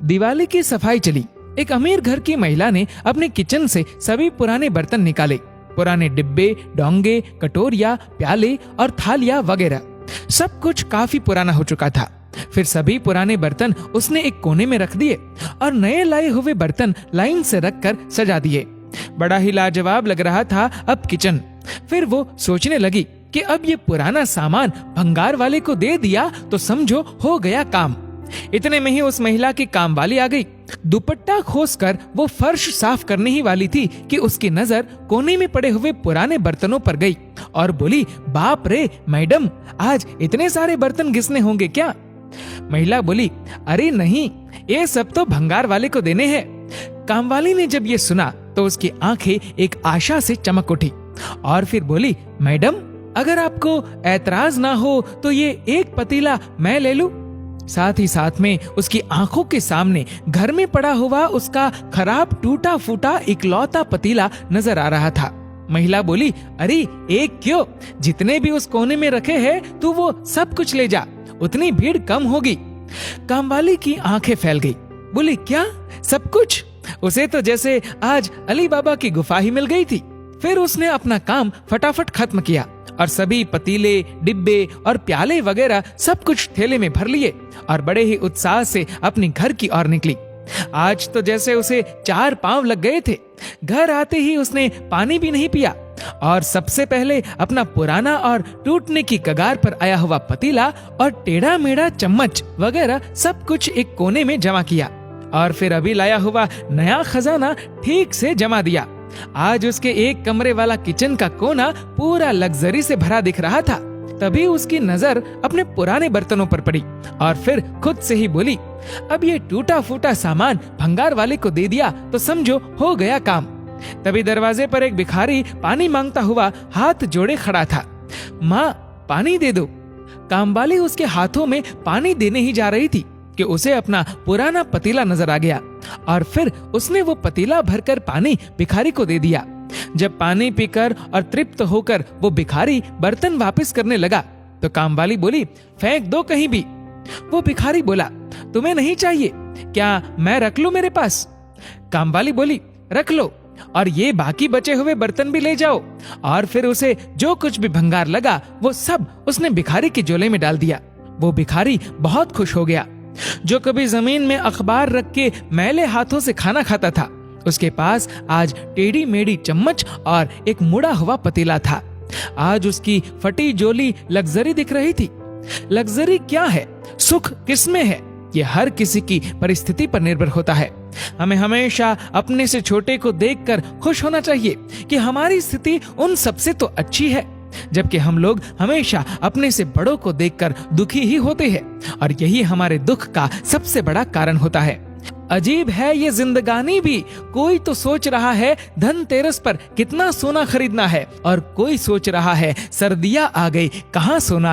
दिवाली की सफाई चली। एक अमीर घर की महिला ने अपने किचन से सभी पुराने बर्तन निकाले। पुराने डिब्बे, डोंगे, कटोरियां, प्याले और थालियां वगैरह सब कुछ काफी पुराना हो चुका था। फिर सभी पुराने बर्तन उसने एक कोने में रख दिए और नए लाए हुए बर्तन लाइन से रखकर सजा दिए। बड़ा ही लाजवाब लग रहा था अब किचन। फिर वो सोचने लगी कि अब ये पुराना सामान भंगार वाले को दे दिया तो समझो हो गया काम। इतने में ही उस महिला की कामवाली आ गई। दुपट्टा खोसकर वो फर्श साफ करने ही वाली थी कि उसकी नजर कोने में पड़े हुए पुराने बर्तनों पर गई और बोली, बाप रे मैडम, आज इतने सारे बर्तन घिसने होंगे क्या? महिला बोली, अरे नहीं, ये सब तो भंगार वाले को देने हैं। कामवाली ने जब ये सुना तो उसकी आंखें एक आशा से चमक उठी और फिर बोली, मैडम, अगर आपको ऐतराज ना हो तो ये एक पतीला मैं ले लूं। साथ ही साथ में उसकी आंखों के सामने घर में पड़ा हुआ उसका खराब टूटा फूटा इकलौता पतीला नजर आ रहा था। महिला बोली, अरे एक क्यों, जितने भी उस कोने में रखे हैं तू वो सब कुछ ले जा, उतनी भीड़ कम होगी। कामवाली की आंखें फैल गई। बोली, क्या सब कुछ? उसे तो जैसे आज अली बाबा की गुफा ही मिल गई थी। फिर उसने अपना काम फटाफट खत्म किया और सभी पतीले, डिब्बे और प्याले वगैरह सब कुछ थैले में भर लिए और बड़े ही उत्साह से अपने घर की ओर निकली। आज तो जैसे उसे 4 पांव लग गए थे। घर आते ही उसने पानी भी नहीं पिया और सबसे पहले अपना पुराना और टूटने की कगार पर आया हुआ पतीला और टेढ़ा मेढ़ा चम्मच वगैरह सब कुछ एक कोने में जमा किया और फिर अभी लाया हुआ नया खजाना ठीक से जमा दिया। आज उसके एक कमरे वाला किचन का कोना पूरा लग्जरी से भरा दिख रहा था। तभी उसकी नजर अपने पुराने बर्तनों पर पड़ी और फिर खुद से ही बोली, अब ये टूटा फूटा सामान भंगार वाले को दे दिया तो समझो हो गया काम। तभी दरवाजे पर एक भिखारी पानी मांगता हुआ हाथ जोड़े खड़ा था। माँ, पानी दे दो। कामवाली उसके हाथों में पानी देने ही जा रही थी कि उसे अपना पुराना पतीला नजर आ गया और फिर उसने वो पतीला भरकर पानी भिखारी को दे दिया। जब पानी पीकर और तृप्त होकर वो भिखारी बर्तन वापस करने लगा तो कामवाली बोली, फेंक दो कहीं भी। वो भिखारी बोला, तुम्हें नहीं चाहिए क्या, मैं रख लूं मेरे पास? कामवाली बोली, रख लो और ये बाकी बचे हुए बर्तन भी ले जाओ। और फिर उसे जो कुछ भी भंगार लगा वो सब उसने भिखारी की झोले में डाल दिया। वो भिखारी बहुत खुश हो गया। जो कभी जमीन में अखबार रख के मैले हाथों से खाना खाता था, उसके पास आज टेढ़ी मेढ़ी चम्मच और एक मुड़ा हुआ पतीला था। आज उसकी फटी झोली लग्जरी दिख रही थी। लग्जरी क्या है, सुख किसमें है, ये हर किसी की परिस्थिति पर निर्भर होता है। हमें हमेशा अपने से छोटे को देखकर खुश होना चाहिए कि हमारी स्थिति उन सबसे तो अच्छी है, जबकि हम लोग हमेशा अपने से बड़ों को देखकर दुखी ही होते हैं और यही हमारे दुख का सबसे बड़ा कारण होता है। अजीब है ये जिंदगानी भी, कोई तो सोच रहा है धनतेरस पर कितना सोना खरीदना है और कोई सोच रहा है सर्दियां आ गई कहाँ सोना